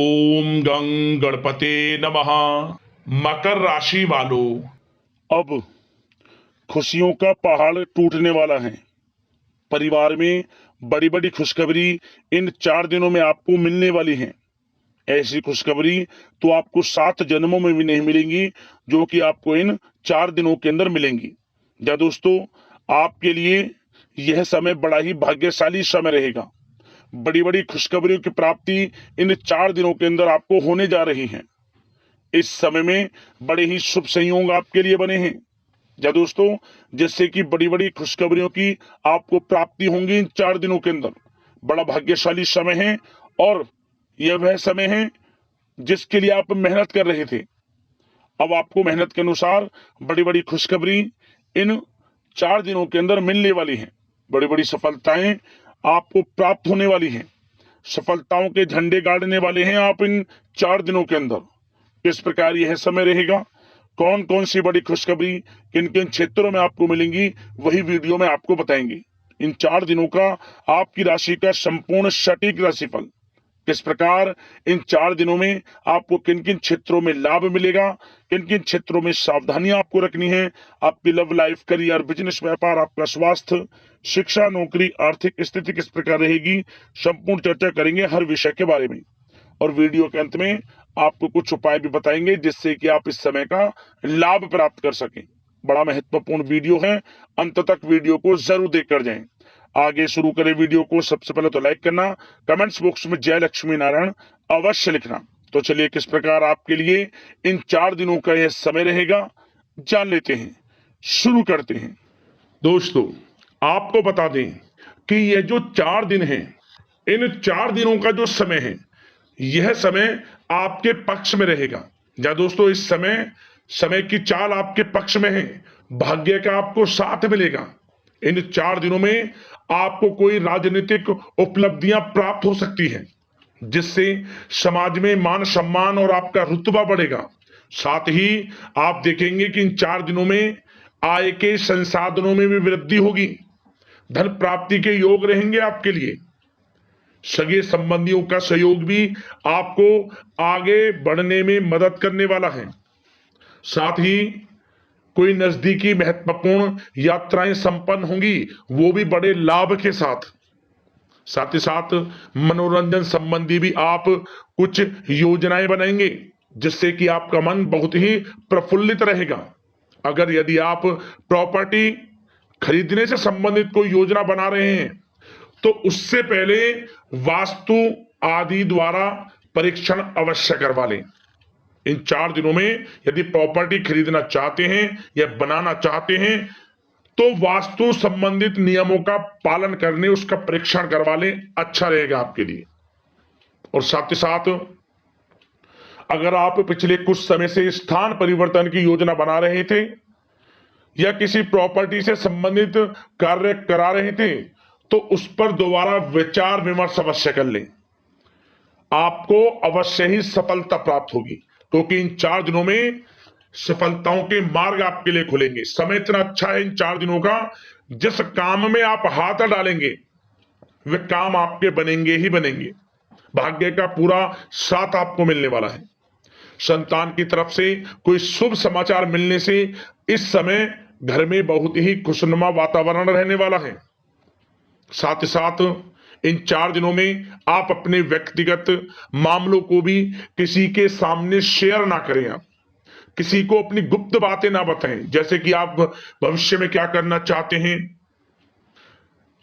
ओम गं गणपते नमः। मकर राशि वालों, अब खुशियों का पहाड़ टूटने वाला है। परिवार में बड़ी बड़ी खुशखबरी इन 4 दिनों में आपको मिलने वाली है। ऐसी खुशखबरी तो आपको 7 जन्मों में भी नहीं मिलेंगी, जो कि आपको इन 4 दिनों के अंदर मिलेंगी। या दोस्तों, आपके लिए यह समय बड़ा ही भाग्यशाली समय रहेगा। बड़ी बड़ी खुशखबरियों की प्राप्ति इन 4 दिनों के अंदर आपको होने जा रही है। इस समय में बड़े ही शुभ संयोग आपके लिए बने हैं। या दोस्तों, जिससे कि बड़ी बड़ी खुशखबरियों की आपको प्राप्ति होंगी इन 4 दिनों के अंदर। बड़ा भाग्यशाली समय है और यह वह समय है जिसके लिए आप मेहनत कर रहे थे। अब आपको मेहनत के अनुसार बड़ी बड़ी खुशखबरी इन 4 दिनों के अंदर मिलने वाली है। बड़ी बड़ी सफलताएं आपको प्राप्त होने वाली हैं। सफलताओं के झंडे गाड़ने वाले हैं आप इन 4 दिनों के अंदर। किस प्रकार यह समय रहेगा, कौन कौन सी बड़ी खुशखबरी किन किन क्षेत्रों में आपको मिलेंगी, वही वीडियो में आपको बताएंगे। इन 4 दिनों का आपकी राशि का संपूर्ण सटीक राशिफल, किस प्रकार इन 4 दिनों में आपको किन किन क्षेत्रों में लाभ मिलेगा, किन किन क्षेत्रों में सावधानियां आपको रखनी है, आपकी लव लाइफ, करियर, बिजनेस, व्यापार, आपका स्वास्थ्य, शिक्षा, नौकरी, आर्थिक स्थिति किस प्रकार रहेगी, संपूर्ण चर्चा करेंगे हर विषय के बारे में। और वीडियो के अंत में आपको कुछ उपाय भी बताएंगे जिससे कि आप इस समय का लाभ प्राप्त कर सकें। बड़ा महत्वपूर्ण वीडियो है, अंत तक वीडियो को जरूर देखकर जाएं। आगे शुरू करें वीडियो को। सबसे पहले तो लाइक करना, कमेंट्स बॉक्स में जय लक्ष्मी नारायण अवश्य लिखना। तो चलिए, किस प्रकार आपके लिए इन 4 दिनों का यह समय रहेगा, जान लेते हैं, शुरू करते हैं। दोस्तों, आपको बता दें कि यह जो 4 दिन हैं, इन 4 दिनों का जो समय है, यह समय आपके पक्ष में रहेगा। या दोस्तों, इस समय समय की चाल आपके पक्ष में है। भाग्य का आपको साथ मिलेगा। इन 4 दिनों में आपको कोई राजनीतिक उपलब्धियां प्राप्त हो सकती हैं, जिससे समाज में मान सम्मान और आपका रुतबा बढ़ेगा। साथ ही आप देखेंगे कि इन 4 दिनों में आय के संसाधनों में भी वृद्धि होगी। धन प्राप्ति के योग रहेंगे आपके लिए। सगे संबंधियों का सहयोग भी आपको आगे बढ़ने में मदद करने वाला है। साथ ही कोई नजदीकी महत्वपूर्ण यात्राएं संपन्न होंगी, वो भी बड़े लाभ के साथ। साथ ही साथ मनोरंजन संबंधी भी आप कुछ योजनाएं बनाएंगे, जिससे कि आपका मन बहुत ही प्रफुल्लित रहेगा। अगर यदि आप प्रॉपर्टी खरीदने से संबंधित कोई योजना बना रहे हैं, तो उससे पहले वास्तु आदि द्वारा परीक्षण अवश्य करवा लें। इन 4 दिनों में यदि प्रॉपर्टी खरीदना चाहते हैं या बनाना चाहते हैं, तो वास्तु संबंधित नियमों का पालन करने उसका परीक्षण करवा लें, अच्छा रहेगा आपके लिए। और साथ ही साथ अगर आप पिछले कुछ समय से स्थान परिवर्तन की योजना बना रहे थे या किसी प्रॉपर्टी से संबंधित कार्य करा रहे थे, तो उस पर दोबारा विचार विमर्श अवश्य कर लें। आपको अवश्य ही सफलता प्राप्त होगी, क्योंकि इन 4 दिनों में सफलताओं के मार्ग आपके लिए खुलेंगे। समय इतना अच्छा है इन 4 दिनों का, जिस काम में आप हाथ डालेंगे वे काम आपके बनेंगे ही बनेंगे। भाग्य का पूरा साथ आपको मिलने वाला है। संतान की तरफ से कोई शुभ समाचार मिलने से इस समय घर में बहुत ही खुशनुमा वातावरण रहने वाला है। साथ ही साथ इन 4 दिनों में आप अपने व्यक्तिगत मामलों को भी किसी के सामने शेयर ना करें। आप किसी को अपनी गुप्त बातें ना बताएं, जैसे कि आप भविष्य में क्या करना चाहते हैं।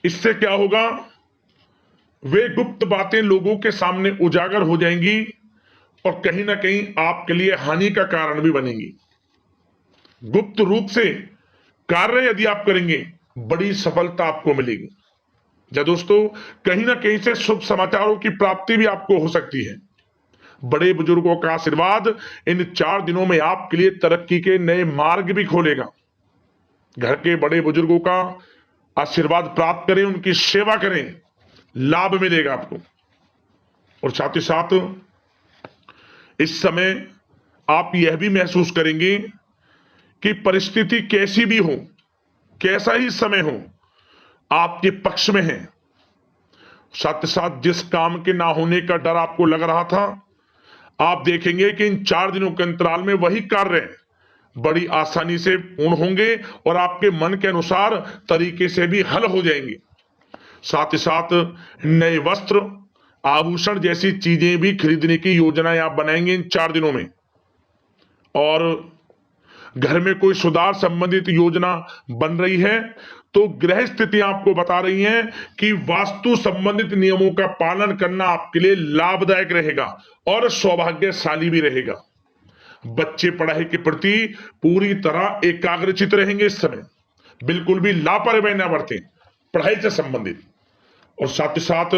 इससे क्या होगा, वे गुप्त बातें लोगों के सामने उजागर हो जाएंगी और कहीं ना कहीं आपके लिए हानि का कारण भी बनेंगी। गुप्त रूप से कार्य यदि आप करेंगे, बड़ी सफलता आपको मिलेगी। या दोस्तों, कहीं ना कहीं से शुभ समाचारों की प्राप्ति भी आपको हो सकती है। बड़े बुजुर्गों का आशीर्वाद इन 4 दिनों में आपके लिए तरक्की के नए मार्ग भी खोलेगा। घर के बड़े बुजुर्गों का आशीर्वाद प्राप्त करें, उनकी सेवा करें, लाभ मिलेगा आपको। और साथ ही साथ इस समय आप यह भी महसूस करेंगे कि परिस्थिति कैसी भी हो, कैसा ही समय हो, आपके पक्ष में है। साथ ही साथ जिस काम के ना होने का डर आपको लग रहा था, आप देखेंगे कि इन 4 दिनों के अंतराल में वही कार्य बड़ी आसानी से पूर्ण होंगे और आपके मन के अनुसार तरीके से भी हल हो जाएंगे। साथ ही साथ नए वस्त्र, आभूषण जैसी चीजें भी खरीदने की योजनाएं आप बनाएंगे इन 4 दिनों में। और घर में कोई सुधार संबंधित योजना बन रही है तो गृह स्थितियां आपको बता रही हैं कि वास्तु संबंधित नियमों का पालन करना आपके लिए लाभदायक रहेगा और सौभाग्यशाली भी रहेगा। बच्चे पढ़ाई के प्रति पूरी तरह एकाग्रचित रहेंगे इस समय, बिल्कुल भी लापरवाही न बरतें पढ़ाई से संबंधित। और साथ ही साथ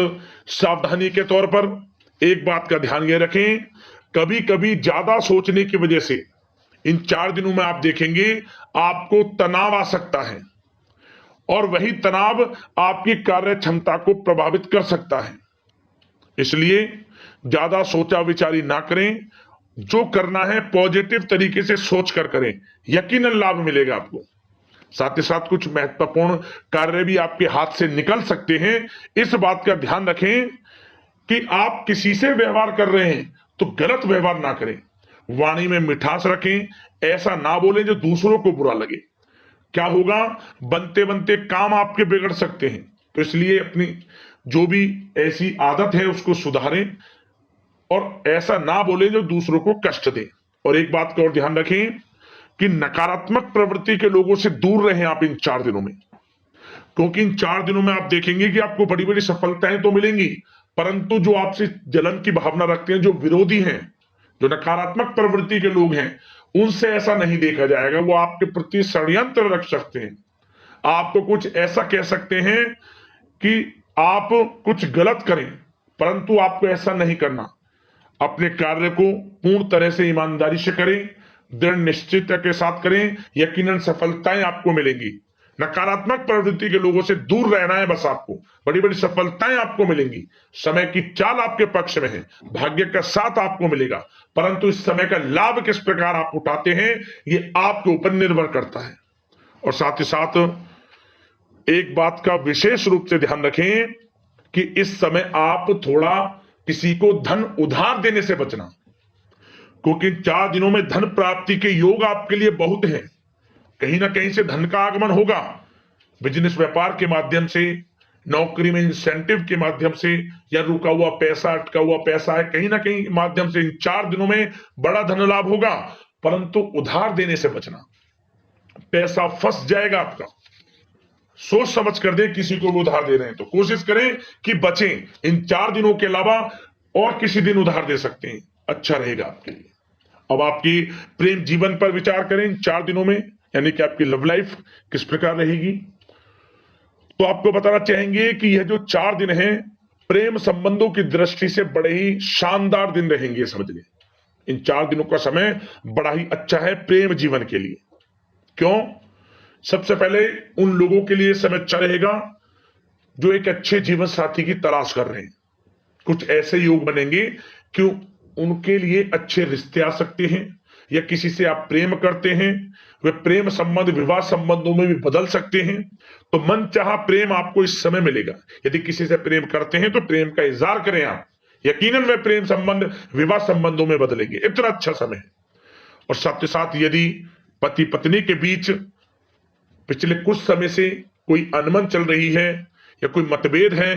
सावधानी के तौर पर एक बात का ध्यान ये रखें, कभी कभी ज्यादा सोचने की वजह से इन 4 दिनों में आप देखेंगे आपको तनाव आ सकता है और वही तनाव आपकी कार्य क्षमता को प्रभावित कर सकता है। इसलिए ज्यादा सोचा विचारी ना करें, जो करना है पॉजिटिव तरीके से सोच कर करें, यकीनन लाभ मिलेगा आपको। साथ ही साथ कुछ महत्वपूर्ण कार्य भी आपके हाथ से निकल सकते हैं। इस बात का ध्यान रखें कि आप किसी से व्यवहार कर रहे हैं तो गलत व्यवहार ना करें, वाणी में मिठास रखें, ऐसा ना बोलें जो दूसरों को बुरा लगे। क्या होगा, बनते बनते काम आपके बिगड़ सकते हैं। तो इसलिए अपनी जो भी ऐसी आदत है उसको सुधारें और ऐसा ना बोले जो दूसरों को कष्ट दे। और एक बात का और ध्यान रखें कि नकारात्मक प्रवृत्ति के लोगों से दूर रहें आप इन 4 दिनों में, क्योंकि इन 4 दिनों में आप देखेंगे कि आपको बड़ी बड़ी सफलताएं तो मिलेंगी, परंतु जो आपसे जलन की भावना रखते हैं, जो विरोधी हैं, जो नकारात्मक प्रवृत्ति के लोग हैं, उनसे ऐसा नहीं देखा जाएगा। वो आपके प्रति षड्यंत्र रख सकते हैं, आपको कुछ ऐसा कह सकते हैं कि आप कुछ गलत करें, परंतु आपको ऐसा नहीं करना। अपने कार्य को पूर्ण तरह से ईमानदारी से करें, दृढ़ निश्चितता के साथ करें, यकीनन सफलताएं आपको मिलेंगी। नकारात्मक प्रवृत्ति के लोगों से दूर रहना है बस, आपको बड़ी बड़ी सफलताएं आपको मिलेंगी। समय की चाल आपके पक्ष में है, भाग्य का साथ आपको मिलेगा, परंतु इस समय का लाभ किस प्रकार आप उठाते हैं ये आपके ऊपर निर्भर करता है। और साथ ही साथ एक बात का विशेष रूप से ध्यान रखें कि इस समय आप थोड़ा किसी को धन उधार देने से बचना, क्योंकि 4 दिनों में धन प्राप्ति के योग आपके लिए बहुत हैं। कहीं ना कहीं से धन का आगमन होगा, बिजनेस व्यापार के माध्यम से, नौकरी में इंसेंटिव के माध्यम से, या रुका हुआ पैसा, अटका हुआ पैसा है, कहीं ना कहीं माध्यम से इन 4 दिनों में बड़ा धन लाभ होगा। परंतु उधार देने से बचना, पैसा फंस जाएगा आपका। सोच समझ कर दे, किसी को भी उधार दे रहे हैं तो कोशिश करें कि बचें। इन 4 दिनों के अलावा और किसी दिन उधार दे सकते हैं, अच्छा रहेगा आपके लिए। अब आपकी प्रेम जीवन पर विचार करें इन 4 दिनों में, यानी कि आपकी लव लाइफ किस प्रकार रहेगी। तो आपको बताना चाहेंगे कि यह जो 4 दिन हैं प्रेम संबंधों की दृष्टि से बड़े ही शानदार दिन रहेंगे, समझ लें। इन 4 दिनों का समय बड़ा ही अच्छा है प्रेम जीवन के लिए। क्यों? सबसे पहले उन लोगों के लिए समय अच्छा रहेगा जो एक अच्छे जीवन साथी की तलाश कर रहे हैं। कुछ ऐसे योग बनेंगे कि उनके लिए अच्छे रिश्ते आ सकते हैं, या किसी से आप प्रेम करते हैं, वे प्रेम संबंध विवाह संबंधों में भी बदल सकते हैं। तो मन चाहा प्रेम आपको इस समय मिलेगा। यदि किसी से प्रेम करते हैं तो प्रेम का इजहार करें आप, यकीनन वे प्रेम संबंध विवाह संबंधों में बदलेंगे। इतना अच्छा समय है। और साथ ही साथ यदि पति पत्नी के बीच पिछले कुछ समय से कोई अनबन चल रही है या कोई मतभेद है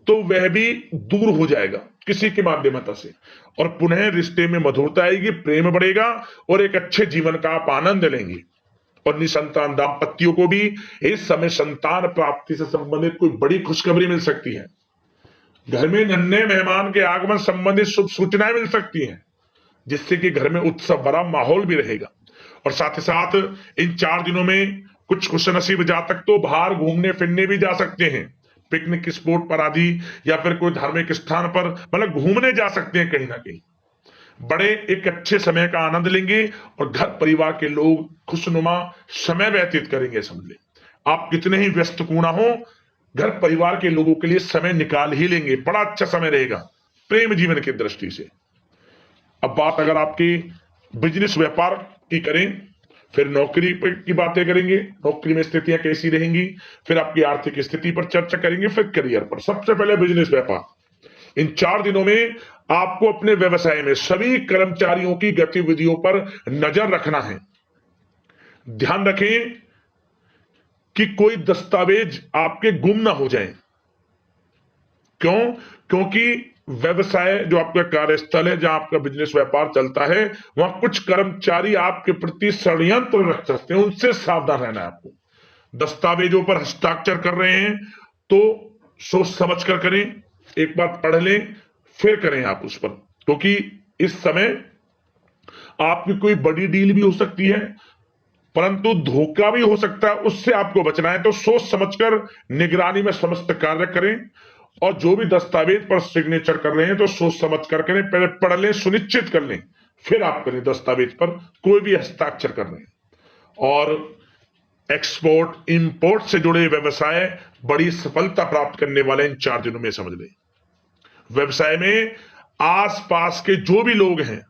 तो वह भी दूर हो जाएगा किसी के माध्यमता से, और पुनः रिश्ते में मधुरता आएगी, प्रेम बढ़ेगा और एक अच्छे जीवन का आप आनंद लेंगे। और निसंतान दाम्पत्यों को भी इस समय संतान प्राप्ति से संबंधित कोई बड़ी खुशखबरी मिल सकती है। घर में नन्हे मेहमान के आगमन संबंधित शुभ सूचनाएं मिल सकती हैं, जिससे कि घर में उत्सव भरा माहौल भी रहेगा। और साथ ही साथ इन 4 दिनों में कुछ खुशनसीब जातक तो बाहर घूमने फिरने भी जा सकते हैं, पिकनिक स्पॉट पर आदि, या फिर कोई धार्मिक स्थान पर, मतलब घूमने जा सकते हैं। कहीं ना कहीं बड़े एक अच्छे समय का आनंद लेंगे और घर परिवार के लोग खुशनुमा समय व्यतीत करेंगे। समझ ले, आप कितने ही व्यस्त क्यों ना हो, घर परिवार के लोगों के लिए समय निकाल ही लेंगे। बड़ा अच्छा समय रहेगा प्रेम जीवन की दृष्टि से। अब बात अगर आपकी बिजनेस व्यापार की करें, फिर नौकरी की बातें करेंगे, नौकरी में स्थितियां कैसी रहेंगी, फिर आपकी आर्थिक स्थिति पर चर्चा करेंगे, फिर करियर पर। सबसे पहले बिजनेस व्यापार। इन 4 दिनों में आपको अपने व्यवसाय में सभी कर्मचारियों की गतिविधियों पर नजर रखना है। ध्यान रखें कि कोई दस्तावेज आपके गुम ना हो जाए। क्यों? क्योंकि व्यवसाय जो आपका कार्यस्थल है, जहां आपका बिजनेस व्यापार चलता है, वहां कुछ कर्मचारी आपके प्रति षड्यंत्र रख सकते हैं, उनसे सावधान रहना है आपको। दस्तावेजों पर हस्ताक्षर कर रहे हैं तो सोच समझ कर करें, एक बार पढ़ लें फिर करें आप उस पर, क्योंकि इस समय आपकी कोई बड़ी डील भी हो सकती है, परंतु धोखा भी हो सकता है, उससे आपको बचना है। तो सोच समझकर निगरानी में समस्त कार्य करें, और जो भी दस्तावेज पर सिग्नेचर कर रहे हैं तो सोच समझ कर करें, पहले पढ़ लें, सुनिश्चित कर लें, फिर आप करें दस्तावेज पर कोई भी हस्ताक्षर कर रहे हैं। और एक्सपोर्ट इंपोर्ट से जुड़े व्यवसाय बड़ी सफलता प्राप्त करने वाले इन 4 दिनों में, समझ लें। व्यवसाय में आसपास के जो भी लोग हैं,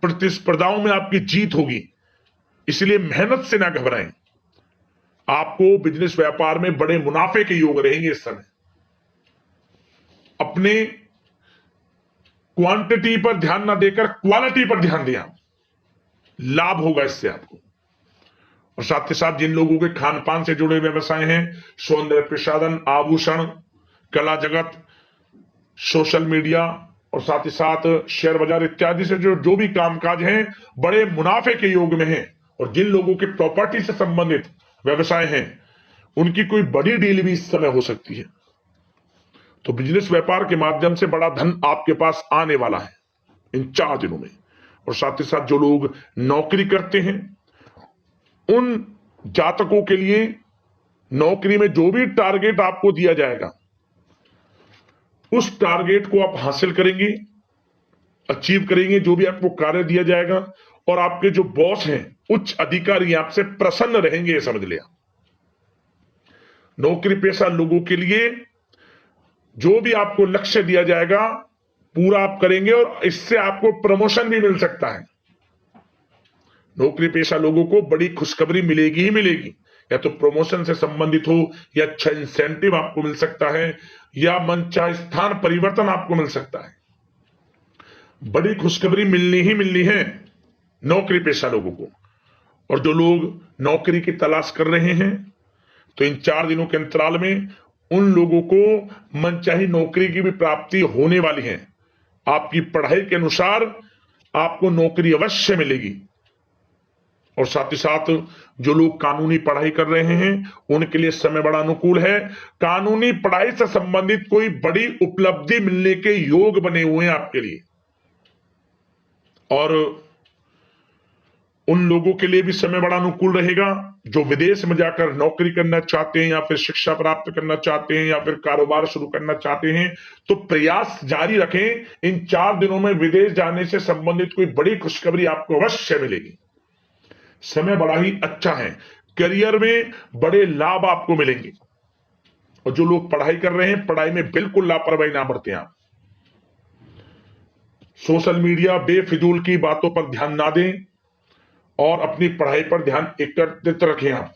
प्रतिस्पर्धाओं में आपकी जीत होगी, इसलिए मेहनत से ना घबराएं। आपको बिजनेस व्यापार में बड़े मुनाफे के योग रहेंगे इस समय। अपने क्वांटिटी पर ध्यान ना देकर क्वालिटी पर ध्यान दें, लाभ होगा इससे आपको। और साथ ही साथ जिन लोगों के खान पान से जुड़े व्यवसाय हैं, सौंदर्य प्रसाधन, आभूषण, कला जगत, सोशल मीडिया और साथ ही साथ शेयर बाजार इत्यादि से जो भी कामकाज हैं, बड़े मुनाफे के योग में हैं। और जिन लोगों के प्रॉपर्टी से संबंधित व्यवसाय हैं, उनकी कोई बड़ी डील भी इस समय हो सकती है। तो बिजनेस व्यापार के माध्यम से बड़ा धन आपके पास आने वाला है इन 4 दिनों में। और साथ ही साथ जो लोग नौकरी करते हैं, उन जातकों के लिए नौकरी में जो भी टारगेट आपको दिया जाएगा, उस टारगेट को आप हासिल करेंगे, अचीव करेंगे। जो भी आपको कार्य दिया जाएगा, और आपके जो बॉस हैं, उच्च अधिकारी आपसे प्रसन्न रहेंगे, ये समझ लिया। नौकरी पेशा लोगों के लिए जो भी आपको लक्ष्य दिया जाएगा, पूरा आप करेंगे, और इससे आपको प्रमोशन भी मिल सकता है। नौकरी पेशा लोगों को बड़ी खुशखबरी मिलेगी ही मिलेगी, या तो प्रमोशन से संबंधित हो, या अच्छा इंसेंटिव आपको मिल सकता है, या मनचाहे स्थान परिवर्तन आपको मिल सकता है। बड़ी खुशखबरी मिलनी ही मिलनी है नौकरी पेशा लोगों को। और जो लोग नौकरी की तलाश कर रहे हैं, तो इन 4 दिनों के अंतराल में उन लोगों को मनचाही नौकरी की भी प्राप्ति होने वाली है। आपकी पढ़ाई के अनुसार आपको नौकरी अवश्य मिलेगी। और साथ ही साथ जो लोग कानूनी पढ़ाई कर रहे हैं, उनके लिए समय बड़ा अनुकूल है। कानूनी पढ़ाई से संबंधित कोई बड़ी उपलब्धि मिलने के योग बने हुए हैं आपके लिए। और उन लोगों के लिए भी समय बड़ा अनुकूल रहेगा जो विदेश में जाकर नौकरी करना चाहते हैं, या फिर शिक्षा प्राप्त करना चाहते हैं, या फिर कारोबार शुरू करना चाहते हैं। तो प्रयास जारी रखें। इन 4 दिनों में विदेश जाने से संबंधित कोई बड़ी खुशखबरी आपको अवश्य मिलेगी। समय बड़ा ही अच्छा है। करियर में बड़े लाभ आपको मिलेंगे। और जो लोग पढ़ाई कर रहे हैं, पढ़ाई में बिल्कुल लापरवाही ना बरतें आप। सोशल मीडिया बेफिजूल की बातों पर ध्यान ना दें, और अपनी पढ़ाई पर ध्यान एकत्रित रखें आप।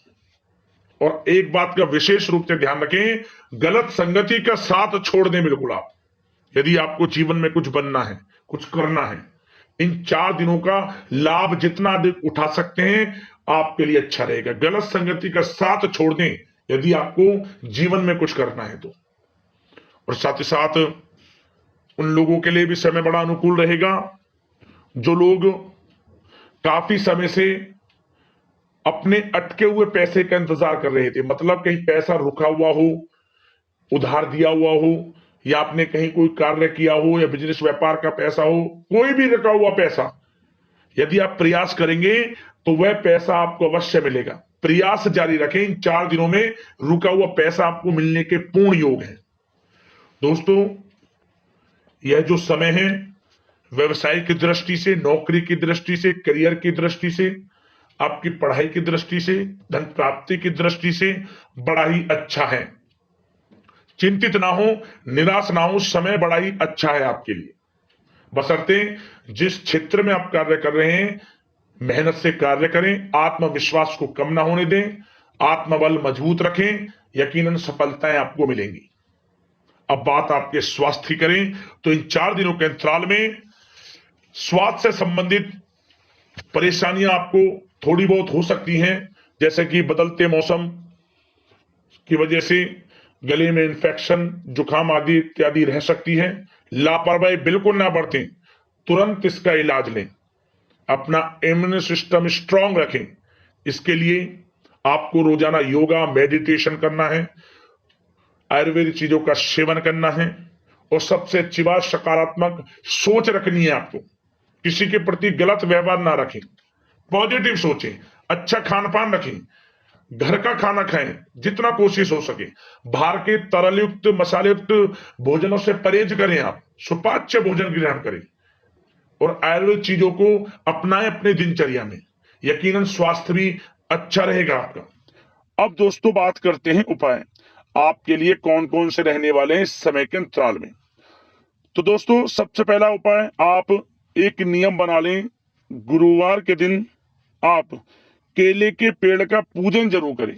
और एक बात का विशेष रूप से ध्यान रखें, गलत संगति का साथ छोड़ दें बिल्कुल आप। यदि आपको जीवन में कुछ बनना है, कुछ करना है, इन 4 दिनों का लाभ जितना अधिक उठा सकते हैं, आपके लिए अच्छा रहेगा। गलत संगति का साथ छोड़ दें यदि आपको जीवन में कुछ करना है तो। और साथ ही साथ उन लोगों के लिए भी समय बड़ा अनुकूल रहेगा जो लोग काफी समय से अपने अटके हुए पैसे का इंतजार कर रहे थे। मतलब कहीं पैसा रुका हुआ हो, उधार दिया हुआ हो, या आपने कहीं कोई कार्य किया हो, या बिजनेस व्यापार का पैसा हो, कोई भी रुका हुआ पैसा, यदि आप प्रयास करेंगे तो वह पैसा आपको अवश्य मिलेगा। प्रयास जारी रखें। इन 4 दिनों में रुका हुआ पैसा आपको मिलने के पूर्ण योग है। दोस्तों, यह जो समय है, व्यवसाय की दृष्टि से, नौकरी की दृष्टि से, करियर की दृष्टि से, आपकी पढ़ाई की दृष्टि से, धन प्राप्ति की दृष्टि से बड़ा ही अच्छा है। चिंतित ना हो, निराश ना हो, समय बड़ा ही अच्छा है आपके लिए। बशर्ते जिस क्षेत्र में आप कार्य कर रहे हैं, मेहनत से कार्य करें, आत्मविश्वास को कम ना होने दें, आत्मबल मजबूत रखें, यकीनन सफलताएं आपको मिलेंगी। अब बात आपके स्वास्थ्य की करें तो इन 4 दिनों के अंतराल में स्वास्थ्य से संबंधित परेशानियां आपको थोड़ी बहुत हो सकती हैं, जैसे कि बदलते मौसम की वजह से गले में इंफेक्शन, जुकाम आदि इत्यादि रह सकती है। लापरवाही बिल्कुल ना बरतें, तुरंत इसका इलाज लें, अपना इम्यून सिस्टम स्ट्रांग रखें। इसके लिए आपको रोजाना योगा, मेडिटेशन करना है, आयुर्वेदिक चीजों का सेवन करना है और सबसे अच्छी बात सकारात्मक सोच रखनी है। आपको किसी के प्रति गलत व्यवहार ना रखें, पॉजिटिव सोचें, अच्छा खान पान रखें, घर का खाना खाएं जितना कोशिश हो सके, बाहर के तरल युक्त मसाले युक्त भोजनों से परहेज करें, आप सुपाच्य भोजन ग्रहण करें और आयुर्वेदिक चीजों को अपनाएं अपने दिनचर्या में। यकीनन स्वास्थ्य भी अच्छा रहेगा आपका। अब दोस्तों बात करते हैं उपाय आपके लिए कौन कौन से रहने वाले हैं इस समय के अंतराल में। तो दोस्तों सबसे पहला उपाय, आप एक नियम बना लें, गुरुवार के दिन आप केले के पेड़ का पूजन जरूर करें।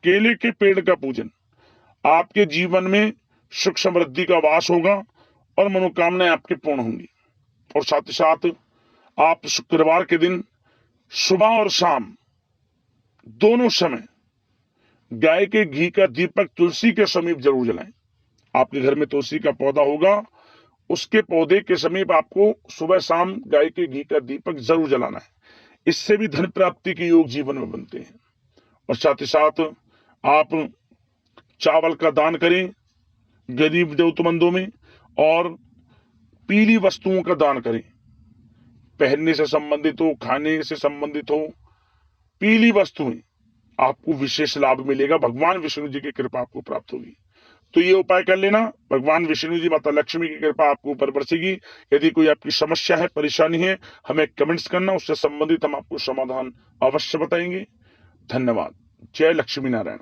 केले के पेड़ का पूजन, आपके जीवन में सुख समृद्धि का वास होगा और मनोकामनाएं आपकी पूर्ण होंगी। और साथ ही साथ आप शुक्रवार के दिन सुबह और शाम दोनों समय गाय के घी का दीपक तुलसी के समीप जरूर जलाएं। आपके घर में तुलसी का पौधा होगा, उसके पौधे के समीप आपको सुबह शाम गाय के घी का दीपक जरूर जलाना है। इससे भी धन प्राप्ति के योग जीवन में बनते हैं। और साथ ही साथ आप चावल का दान करें गरीब जरूरतमंदों में और पीली वस्तुओं का दान करें, पहनने से संबंधित हो, खाने से संबंधित हो, पीली वस्तुएं, आपको विशेष लाभ मिलेगा। भगवान विष्णु जी की कृपा आपको प्राप्त होगी। तो ये उपाय कर लेना, भगवान विष्णु जी, माता लक्ष्मी की कृपा आपको ऊपर बरसेगी। यदि कोई आपकी समस्या है, परेशानी है, हमें कमेंट्स करना, उससे संबंधित हम आपको समाधान अवश्य बताएंगे। धन्यवाद। जय लक्ष्मी नारायण।